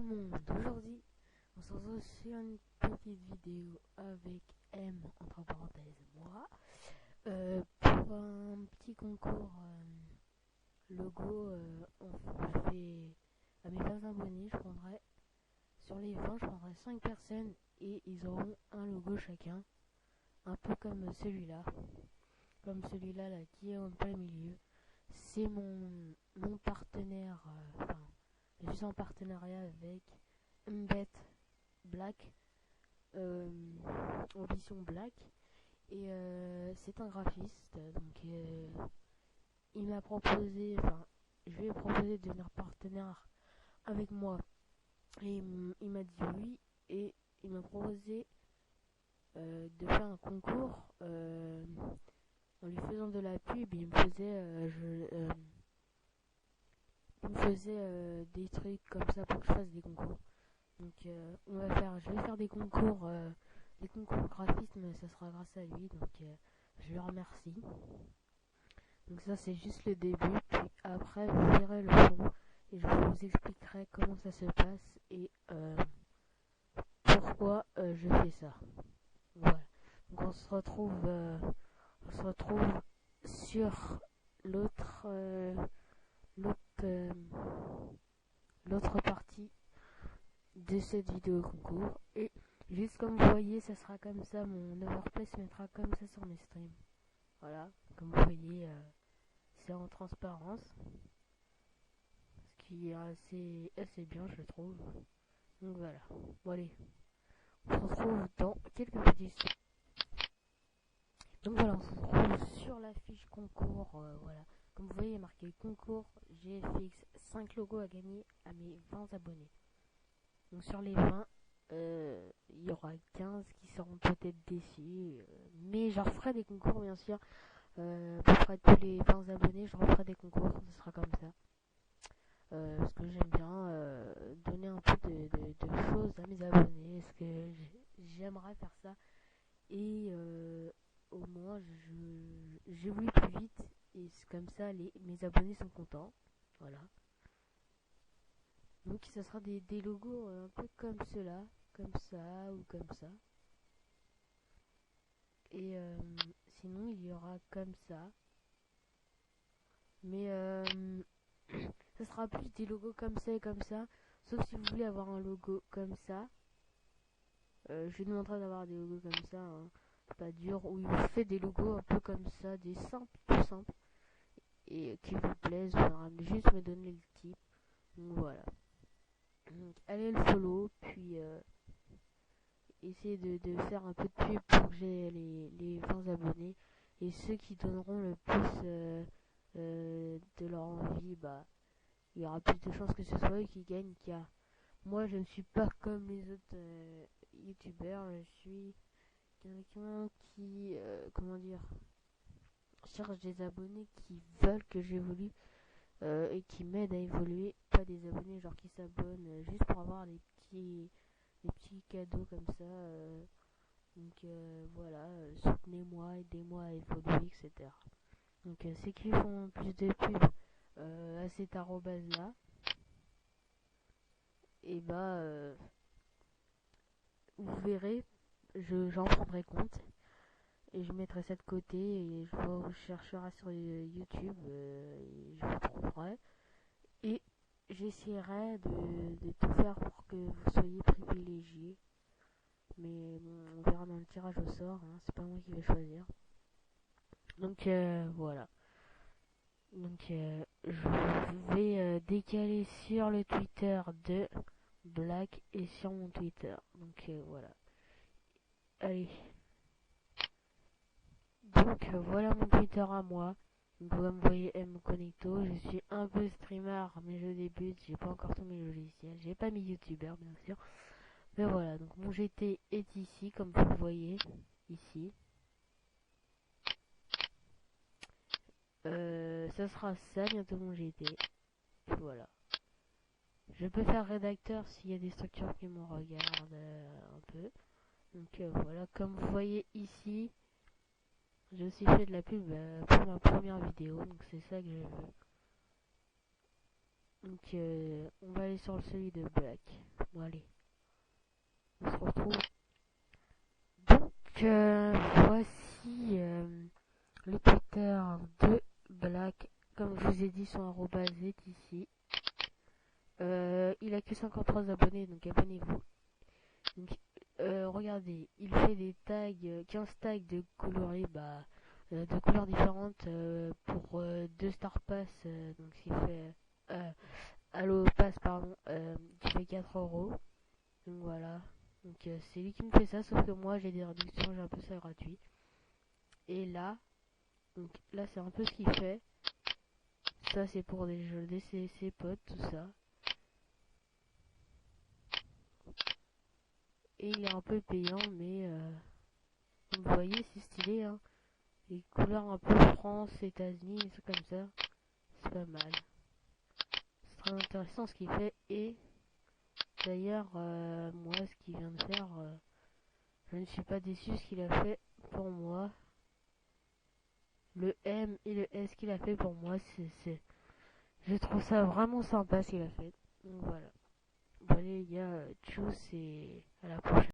le monde, aujourd'hui on se retrouve sur une petite vidéo avec M entre parenthèses moi pour un petit concours logo. Je fais à mes 20 abonnés, je prendrai sur les 20 je prendrai 5 personnes et ils auront un logo chacun, un peu comme celui-là là qui est en plein milieu. C'est mon partenaire, je suis en partenariat avec Mbet Black, Ambition Black, et c'est un graphiste, donc il m'a proposé, je lui ai proposé de devenir partenaire avec moi, et il m'a dit oui, et il m'a proposé de faire un concours en lui faisant de la pub. Il me faisait des trucs comme ça pour que je fasse des concours. Donc je vais faire des concours graphistes, mais ça sera grâce à lui, donc je le remercie. Donc ça c'est juste le début, puis après vous verrez le fond et je vous expliquerai comment ça se passe et pourquoi je fais ça. Voilà. Donc on se retrouve sur l'autre partie de cette vidéo concours, et juste comme vous voyez ça sera comme ça, mon overplay se mettra comme ça sur mes streams. Voilà, comme vous voyez c'est en transparence, ce qui est assez bien je trouve. Donc voilà, bon allez, on se retrouve dans quelques petits instants. Donc voilà, on se retrouve sur la fiche concours, voilà. Comme vous voyez, il y a marqué concours GFX, 5 logos à gagner à mes 20 abonnés. Donc sur les 20, il y aura 15 qui seront peut-être déçus, mais j'en referai des concours bien sûr. À peu près tous les 20 abonnés, je referai des concours, ce sera comme ça. Parce que j'aime bien donner un peu de choses à mes abonnés, parce que j'aimerais faire ça. Et au moins j'évolue plus vite, et c'est comme ça mes abonnés sont contents. Voilà. Donc ça sera des logos un peu comme cela, comme ça ou comme ça. Et sinon il y aura comme ça. Mais ça sera plus des logos comme ça et comme ça. Sauf si vous voulez avoir un logo comme ça. Je vous demanderai d'avoir des logos comme ça, hein. C'est pas dur. Ou il vous fait des logos un peu comme ça, des simples, tout simples. Et qui vous plaisent, il faudra juste me donner le type. Donc voilà. Donc allez le follow, puis essayez de faire un peu de pub pour que j'ai les 20 abonnés. Et ceux qui donneront le plus de leur envie, il y aura plus de chances que ce soit eux qui gagnent. Car moi je ne suis pas comme les autres youtubeurs, je suis quelqu'un qui, cherche des abonnés qui veulent que j'évolue, et qui m'aident à évoluer, pas des abonnés genre qui s'abonnent juste pour avoir des petits cadeaux comme ça. Donc voilà, soutenez-moi, aidez-moi à évoluer, etc. Donc ceux qui font plus de pubs à cet arrobase là, et vous verrez, j'en prendrai compte et je mettrai ça de côté, et je vous chercherai sur YouTube, et je vous trouverai, et j'essaierai de tout faire pour que vous soyez privilégiés. Mais bon, on verra dans le tirage au sort, hein, c'est pas moi qui vais choisir. Donc voilà. Donc je vais décaler sur le Twitter de Black et sur mon Twitter. Donc voilà. Allez. Donc voilà mon Twitter à moi. Vous pouvez me voyez M Connecto. Je suis un peu streamer, mais je débute. J'ai pas encore tous mes logiciels. J'ai pas mis youtubeur bien sûr. Mais voilà, donc mon GT est ici, comme vous le voyez ici. Ça sera ça bientôt mon GT. Voilà. Je peux faire rédacteur s'il y a des structures qui me regardent un peu. Donc voilà, comme vous voyez ici, j'ai aussi fait de la pub pour ma première vidéo, donc c'est ça que je veux. Donc on va aller sur celui de Black. Bon allez, on se retrouve. Donc voici le Twitter de Black. Comme je vous ai dit, son arrobase est ici. Il a que 53 abonnés, donc abonnez-vous. Donc, regardez, il fait des tags, 15 tags de coloris, de couleurs différentes pour 2 Star Pass, donc ce qui fait Allo Pass, pardon, qui fait 4 €. Donc voilà, donc c'est lui qui me fait ça, sauf que moi j'ai des réductions, j'ai un peu ça gratuit. Et là, donc là c'est un peu ce qu'il fait. Ça c'est pour des jeux, ses potes, tout ça. Et il est un peu payant, mais vous voyez, c'est stylé, hein. Les couleurs un peu France, États-Unis, des trucs comme ça. C'est pas mal. C'est très intéressant ce qu'il fait. Et d'ailleurs, moi, ce qu'il vient de faire, je ne suis pas déçu ce qu'il a fait pour moi. Le M et le S qu'il a fait pour moi, je trouve ça vraiment sympa ce qu'il a fait. Donc voilà. Bon allez les gars, tchuss et à la prochaine.